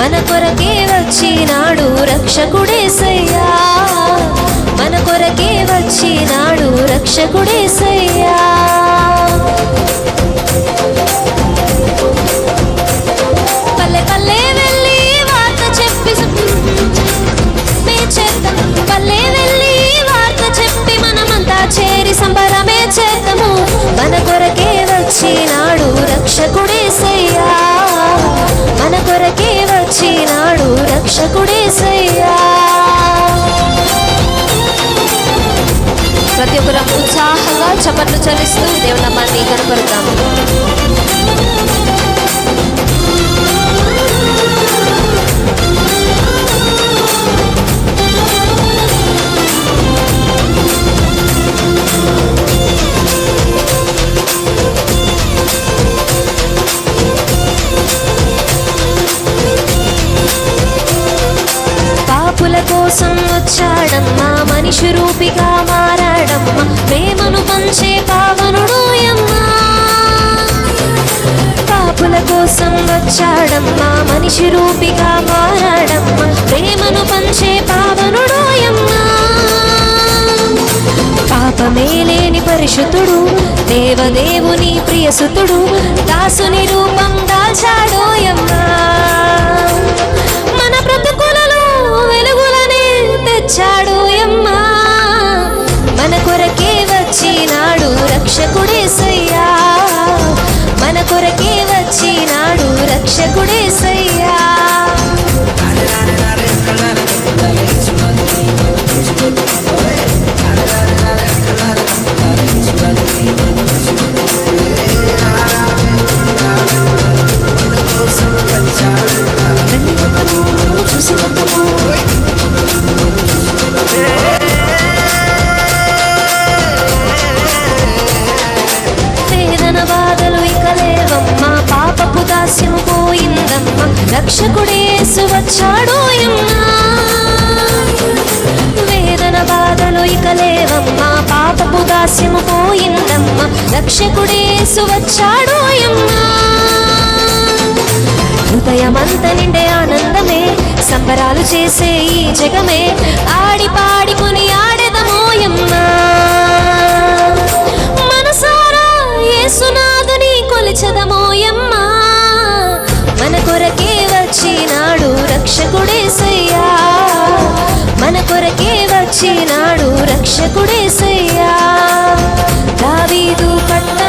మన కొరకే వచ్చినాడు రక్షకుడేసయ్యా, మన కొరకే వచ్చినాడు రక్షకుడేసయ్యా. పల్లె పల్లె వెళ్ళి వార్త చెప్పి మే చేద్దాం, పల్లె వెళ్ళి వార్త చెప్పి మనమంతా చేరి సంబరమే చేద్దాము. మన కొరకే వచ్చినాడు రక్షకుడేసయ్యా, మన కొరకే వచ్చినాడు రక్షకుడేసయ్యా. ప్రతి ఒక్కరం ఉత్సాహంగా చప్పట్లు చలిస్తూ దేవుని నామాన్ని కనపడతాము. పాపుల కోసం వచ్చాడమ్మా, మనిషి రూపిగా మారాడమ్మా, ప్రేమను పంచే పావనుడోయమ్మా. పాపుల కోసం వచ్చాడమ్మా, మనిషి రూపిగా మారాడమ్మా, ప్రేమను పంచే పావనుడోయమ్మా. పాపమే లేని పరిశుద్ధుడు, దేవదేవుని ప్రియసుతుడు, దాసుని రూపం దాచాడోయమ్మా. మన బ్రతుకులలో వెలుగులనే తెచ్చాడోయమ్మా, మన కొరకే వచ్చినాడు రక్షకుడేసయ్యా, మన కొరకే వచ్చినాడు రక్షకుడేసయ్యా. వేదన బాధలు ఇక లేవమ్మా, పాపపు దాస్యము పోయిందమ్మా, రక్షకుడేసు వచ్చాడోయమ్మా. వేదన బాధలు ఇక లేవమ్మా, పాపపు దాస్యము పోయిందమ్మా, రక్షకుడేసు వచ్చాడోయమ్మా. హృదయమంత నిండే ఆనందమే, సంబరాలు చేసే ఈ జగమే, ఆడి పాడికొని ఆడెదమోయమ్మా. మనసారా యేసునాథుని కొలిచెదమోయమ్మా, మన కొరకే వచ్చినాడు రక్షకుడేసయ్యా, మన కొరకే వచ్చినాడు రక్షకుడేసయ్యా. దావీదు పట్ట